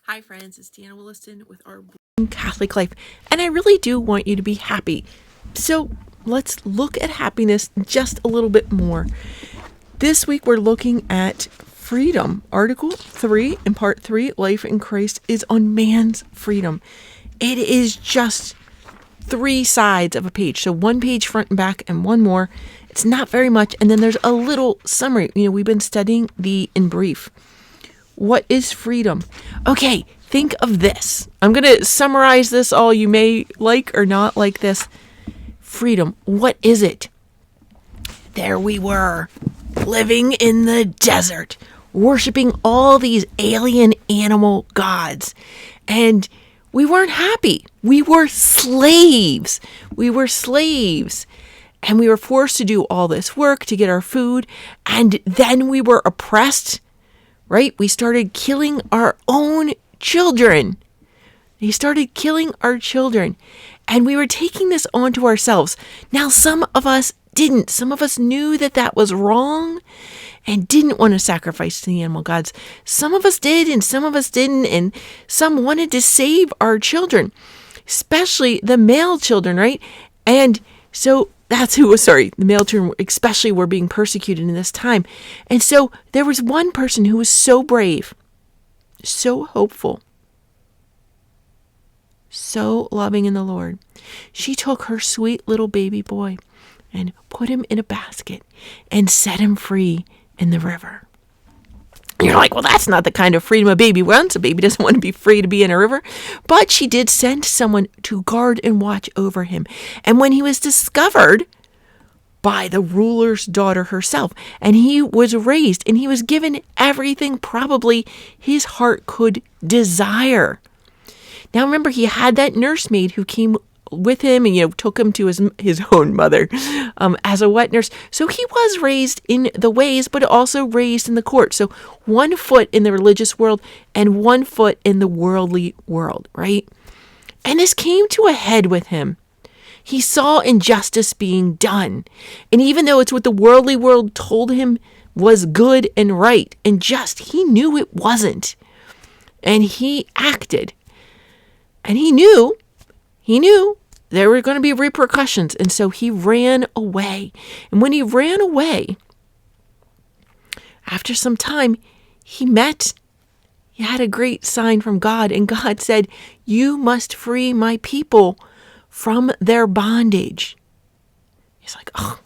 Hi friends, it's Deanna Williston with our Catholic Life, and I really do want you to be happy. So let's look at happiness just a little bit more. This week we're looking at freedom. Article 3 in part 3, Life in Christ, is on man's freedom. It is just 3 sides of a page. So 1 page front and back and 1 more. It's not very much. And then there's a little summary. We've been studying the in brief. What is freedom? Okay, think of this. I'm going to summarize this all. You may like or not like this. Freedom, what is it? There we were, living in the desert, worshiping all these alien animal gods. And we weren't happy. We were slaves. And we were forced to do all this work to get our food. And then we were oppressed. Right? We started killing our own children. They started killing our children. And we were taking this onto ourselves. Now, some of us didn't. Some of us knew that that was wrong and didn't want to sacrifice to the animal gods. Some of us did and some of us didn't. And some wanted to save our children, especially the male children, right? And so the male children especially were being persecuted in this time. And so there was one person who was so brave, so hopeful, so loving in the Lord. She took her sweet little baby boy and put him in a basket and set him free in the river. And you're like, well, that's not the kind of freedom a baby wants. A baby doesn't want to be free to be in a river. But she did send someone to guard and watch over him. And when he was discovered by the ruler's daughter herself, and he was raised and he was given everything probably his heart could desire. Now remember, he had that nursemaid who came with him and took him to his own mother as a wet nurse. So he was raised in the ways, but also raised in the court. So 1 foot in the religious world and 1 foot in the worldly world, right? And this came to a head with him. He saw injustice being done. And even though it's what the worldly world told him was good and right and just, he knew it wasn't. And he acted. And he knew there were going to be repercussions. And so he ran away. And when he ran away, after some time, he had a great sign from God. And God said, "You must free my people from their bondage." He's like, "Oh,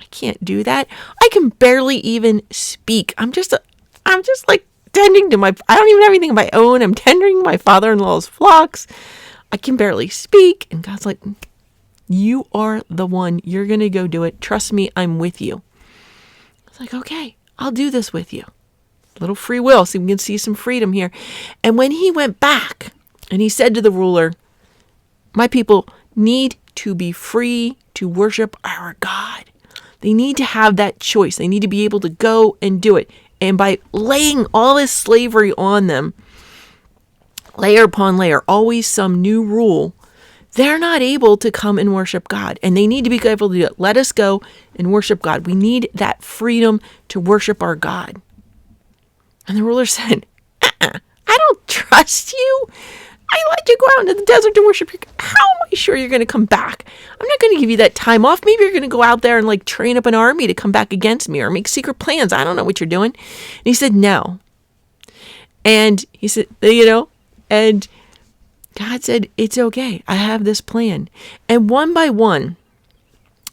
I can't do that. I can barely even speak. I'm just like tending to I don't even have anything of my own. I'm tending my father-in-law's flocks. I can barely speak." And God's like, "You are the one. You're going to go do it. Trust me, I'm with you." I was like, "Okay, I'll do this with you." A little free will, so we can see some freedom here. And when he went back and he said to the ruler, "My people need to be free to worship our God. They need to have that choice. They need to be able to go and do it." And by laying all this slavery on them, layer upon layer, always some new rule, they're not able to come and worship God. And they need to be able to do it. Let us go and worship God. We need that freedom to worship our God. And the ruler said, I don't trust you. I let you go out into the desert to worship your God. How am I sure you're going to come back? I'm not going to give you that time off. Maybe you're going to go out there and train up an army to come back against me or make secret plans. I don't know what you're doing. And he said, "No." And he said, and God said, "It's okay. I have this plan." And one by one,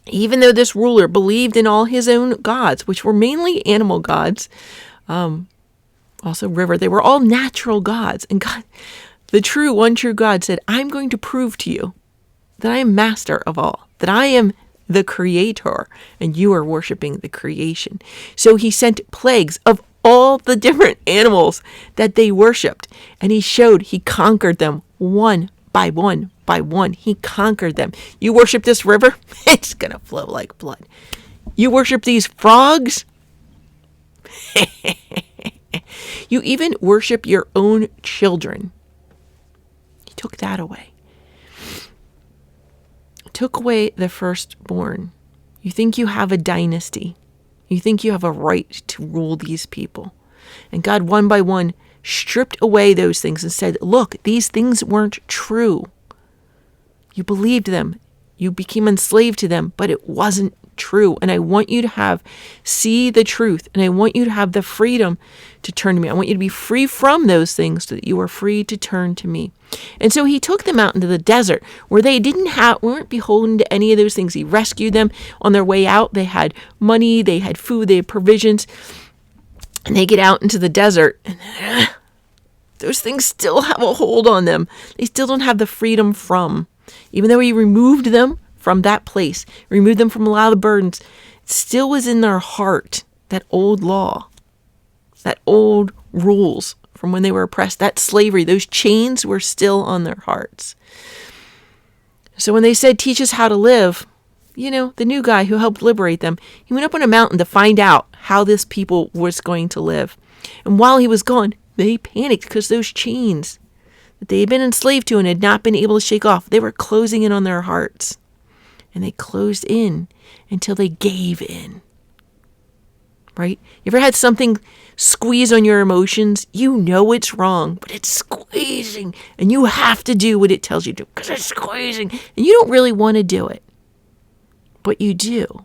even though this ruler believed in all his own gods, which were mainly animal gods, also river, they were all natural gods. And God, the one true God, said, "I'm going to prove to you that I am master of all, that I am the creator, and you are worshiping the creation." So he sent plagues of all the different animals that they worshipped. And he conquered them one by one by one. He conquered them. You worship this river, it's going to flow like blood. You worship these frogs, you even worship your own children. He took that away. Took away the firstborn. You think you have a dynasty. You think you have a right to rule these people. And God, one by one, stripped away those things and said, look, these things weren't true. You believed them. You became enslaved to them, but it wasn't true. And I want you to see the truth. And I want you to have the freedom to turn to me. I want you to be free from those things so that you are free to turn to me. And so he took them out into the desert where they weren't beholden to any of those things. He rescued them on their way out. They had money, they had food, they had provisions. And they get out into the desert and those things still have a hold on them. They still don't have the freedom from. Even though he removed them from that place, removed them from a lot of the burdens, it still was in their heart, that old law, that old rules from when they were oppressed, that slavery, those chains were still on their hearts. So when they said, teach us how to live, the new guy who helped liberate them, he went up on a mountain to find out how this people was going to live. And while he was gone, they panicked because those chains that they had been enslaved to and had not been able to shake off, they were closing in on their hearts. And they closed in until they gave in. Right? You ever had something squeeze on your emotions? You know it's wrong, but it's squeezing. And you have to do what it tells you to because it's squeezing. And you don't really want to do it. But you do.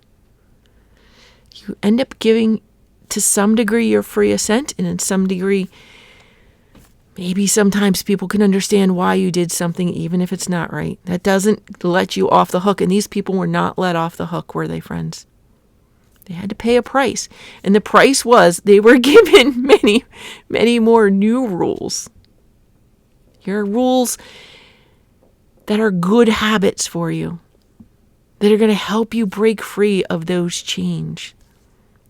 You end up giving, to some degree, your free assent. And in some degree, maybe sometimes people can understand why you did something, even if it's not right. That doesn't let you off the hook. And these people were not let off the hook, were they, friends? They had to pay a price. And the price was they were given many, many more new rules. Your rules that are good habits for you, that are going to help you break free of those chains.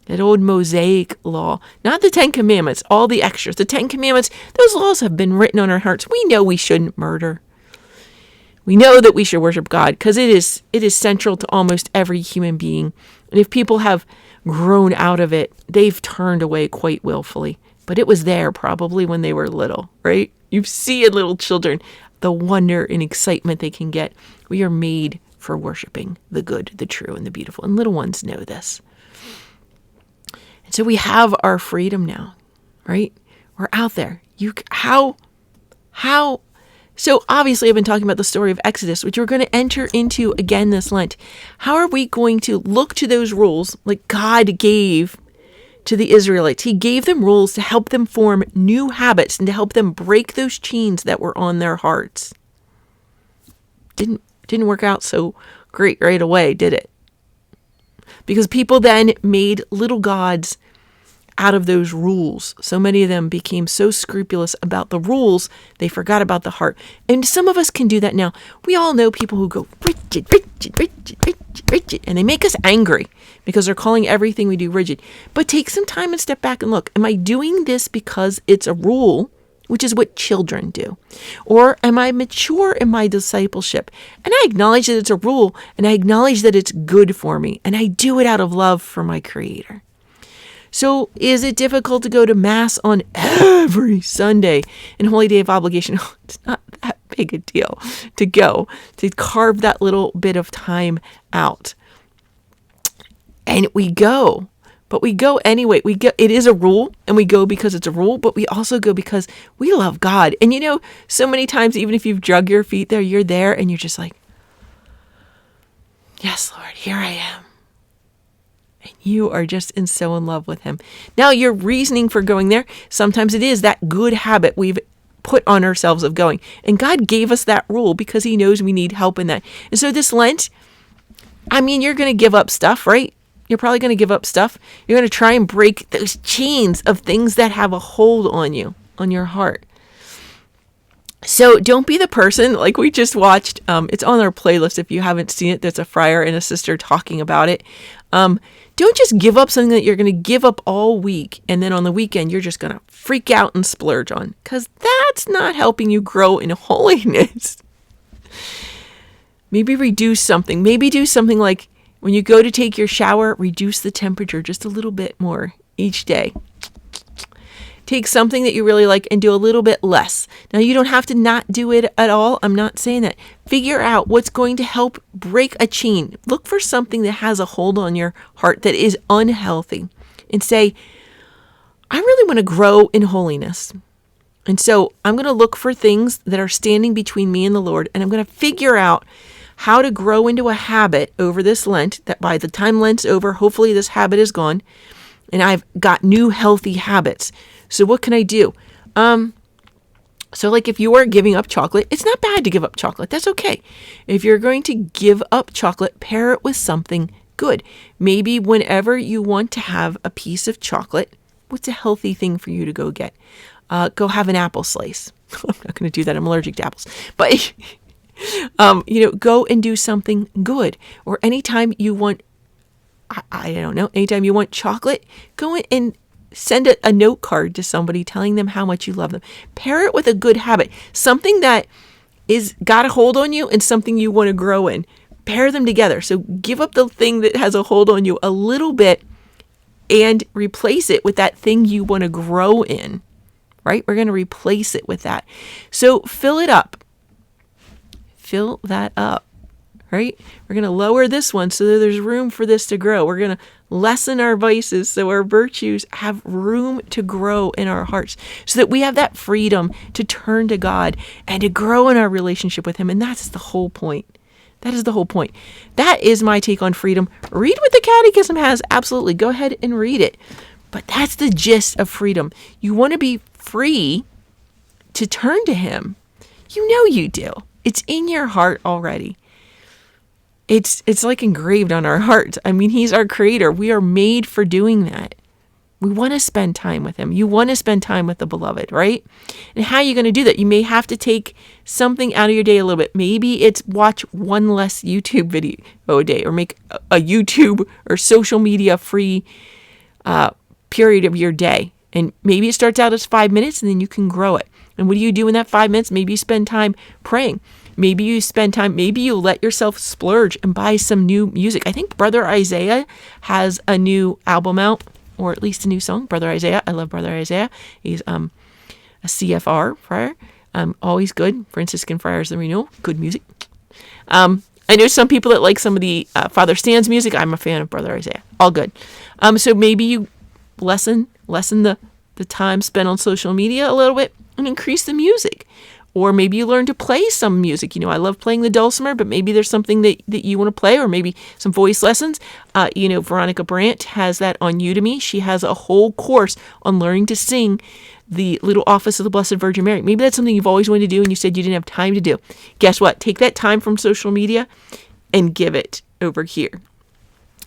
That old Mosaic law, not the 10 Commandments, all the extras. The 10 Commandments, those laws have been written on our hearts. We know we shouldn't murder. We know that we should worship God because it is central to almost every human being. And if people have grown out of it, they've turned away quite willfully. But it was there probably when they were little, right? You see in little children the wonder and excitement they can get. We are made for worshiping the good, the true, and the beautiful. And little ones know this. And so we have our freedom now, right? We're out there. So obviously I've been talking about the story of Exodus, which we're going to enter into again this Lent. How are we going to look to those rules like God gave to the Israelites? He gave them rules to help them form new habits and to help them break those chains that were on their hearts. Didn't work out so great right away, did it? Because people then made little gods out of those rules. So many of them became so scrupulous about the rules, they forgot about the heart. And some of us can do that now. We all know people who go rigid, and they make us angry because they're calling everything we do rigid. But take some time and step back and look, am I doing this because it's a rule, which is what children do? Or am I mature in my discipleship? And I acknowledge that it's a rule, and I acknowledge that it's good for me, and I do it out of love for my Creator. So is it difficult to go to Mass on every Sunday and Holy Day of Obligation? It's not that big a deal to go, to carve that little bit of time out. And we go. But we go anyway. We go. It is a rule, and we go because it's a rule, but we also go because we love God. And so many times, even if you've drug your feet there, you're there and you're just like, yes, Lord, here I am. And you are just so in love with him. Now, your reasoning for going there, sometimes it is that good habit we've put on ourselves of going. And God gave us that rule because he knows we need help in that. And so this Lent, you're going to give up stuff, right? You're probably going to give up stuff. You're going to try and break those chains of things that have a hold on you, on your heart. So don't be the person like we just watched. It's on our playlist. If you haven't seen it, there's a friar and a sister talking about it. Don't just give up something that you're going to give up all week. And then on the weekend, you're just going to freak out and splurge on, because that's not helping you grow in holiness. Maybe reduce something. Maybe do something like when you go to take your shower, reduce the temperature just a little bit more each day. Take something that you really like and do a little bit less. Now, you don't have to not do it at all. I'm not saying that. Figure out what's going to help break a chain. Look for something that has a hold on your heart that is unhealthy and say, I really want to grow in holiness. And so I'm going to look for things that are standing between me and the Lord, and I'm going to figure out how to grow into a habit over this Lent, that by the time Lent's over, hopefully this habit is gone and I've got new healthy habits. So what can I do? So like if you are giving up chocolate, it's not bad to give up chocolate. That's okay. If you're going to give up chocolate, pair it with something good. Maybe whenever you want to have a piece of chocolate, what's a healthy thing for you to go get? Go have an apple slice. I'm not going to do that. I'm allergic to apples. But, go and do something good. Or anytime you want, I don't know, anytime you want chocolate, go in and send a note card to somebody telling them how much you love them. Pair it with a good habit, something that is got a hold on you and something you want to grow in. Pair them together. So give up the thing that has a hold on you a little bit and replace it with that thing you want to grow in, right? We're going to replace it with that. So fill it up. Fill that up, right? We're going to lower this one so that there's room for this to grow. We're going to lessen our vices so our virtues have room to grow in our hearts, so that we have that freedom to turn to God and to grow in our relationship with Him. And that's the whole point. That is the whole point. That is my take on freedom. Read what the Catechism has. Absolutely. Go ahead and read it. But that's the gist of freedom. You want to be free to turn to Him. You know you do. It's in your heart already. It's like engraved on our hearts. I mean, He's our creator. We are made for doing that. We want to spend time with Him. You want to spend time with the beloved, right? And how are you going to do that? You may have to take something out of your day a little bit. Maybe it's watch one less YouTube video a day, or make a YouTube or social media free period of your day. And maybe it starts out as 5 minutes and then you can grow it. And what do you do in that 5 minutes? Maybe you spend time praying. Maybe you let yourself splurge and buy some new music. I think Brother Isaiah has a new album out, or at least a new song. Brother Isaiah. I love Brother Isaiah. He's a CFR friar. Always good. Franciscan Friars of the Renewal. Good music. I know some people that like some of the Father Stan's music. I'm a fan of Brother Isaiah. All good. So maybe you lessen the time spent on social media a little bit and increase the music. Or maybe you learn to play some music. I love playing the dulcimer, but maybe there's something that you want to play, or maybe some voice lessons. Veronica Brandt has that on Udemy. She has a whole course on learning to sing the Little Office of the Blessed Virgin Mary. Maybe that's something you've always wanted to do and you said you didn't have time to do. Guess what? Take that time from social media and give it over here.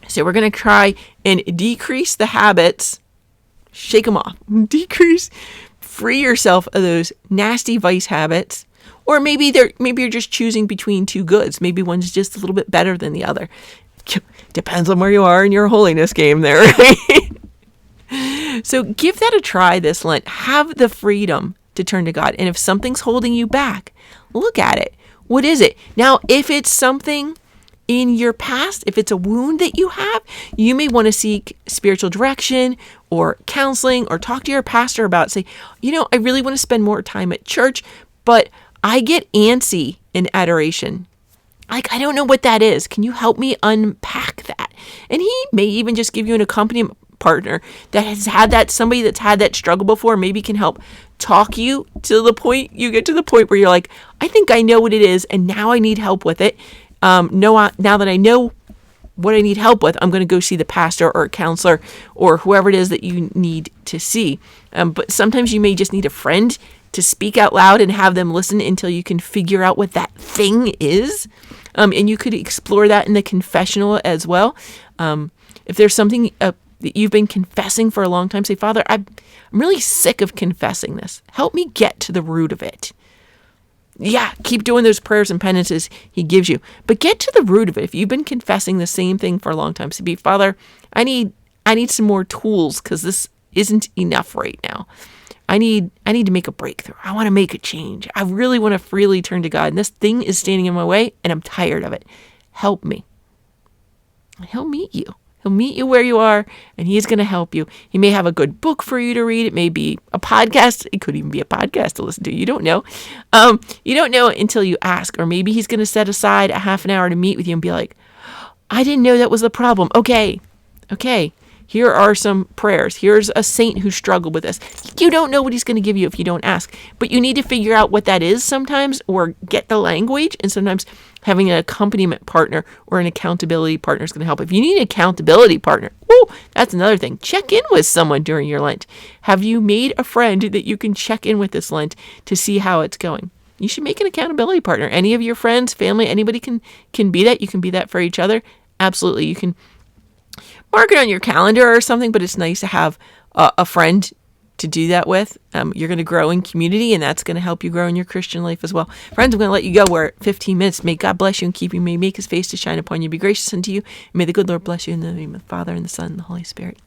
So we're going to try and decrease the habits, shake them off, free yourself of those nasty vice habits. Or maybe you're just choosing between two goods. Maybe one's just a little bit better than the other. Depends on where you are in your holiness game there, right? So give that a try this Lent. Have the freedom to turn to God. And if something's holding you back, look at it. What is it? Now, if it's something in your past, if it's a wound that you have, you may want to seek spiritual direction or counseling, or talk to your pastor about, say, I really want to spend more time at church, but I get antsy in adoration. I don't know what that is. Can you help me unpack that? And he may even just give you an accompaniment partner that has had that, somebody that's had that struggle before, maybe can help talk you to the point, you get to the point where you're like, I think I know what it is, and now I need help with it. Now that I know what I need help with, I'm going to go see the pastor or a counselor or whoever it is that you need to see. But sometimes you may just need a friend to speak out loud and have them listen until you can figure out what that thing is. And you could explore that in the confessional as well. If there's something that you've been confessing for a long time, say, Father, I'm really sick of confessing this. Help me get to the root of it. Yeah, keep doing those prayers and penances He gives you, but get to the root of it. If you've been confessing the same thing for a long time, so be, Father, I need some more tools because this isn't enough right now. I need to make a breakthrough. I want to make a change. I really want to freely turn to God, and this thing is standing in my way, and I'm tired of it. Help me. And He'll meet you. He'll meet you where you are, and He's going to help you. He may have a good book for you to read. It may be a podcast. It could even be a podcast to listen to. You don't know. You don't know until you ask. Or maybe He's going to set aside a half an hour to meet with you and be like, I didn't know that was the problem. Okay. Here are some prayers. Here's a saint who struggled with this. You don't know what he's going to give you if you don't ask, but you need to figure out what that is sometimes, or get the language. And sometimes having an accompaniment partner or an accountability partner is going to help. If you need an accountability partner, that's another thing. Check in with someone during your Lent. Have you made a friend that you can check in with this Lent to see how it's going? You should make an accountability partner. Any of your friends, family, anybody can be that. You can be that for each other. Absolutely. You can mark it on your calendar or something, but it's nice to have a friend to do that with. You're going to grow in community, and that's going to help you grow in your Christian life as well. Friends, I'm going to let you go. We're at 15 minutes. May God bless you and keep you. May He make His face to shine upon you, be gracious unto you. And may the good Lord bless you in the name of the Father, and the Son, and the Holy Spirit.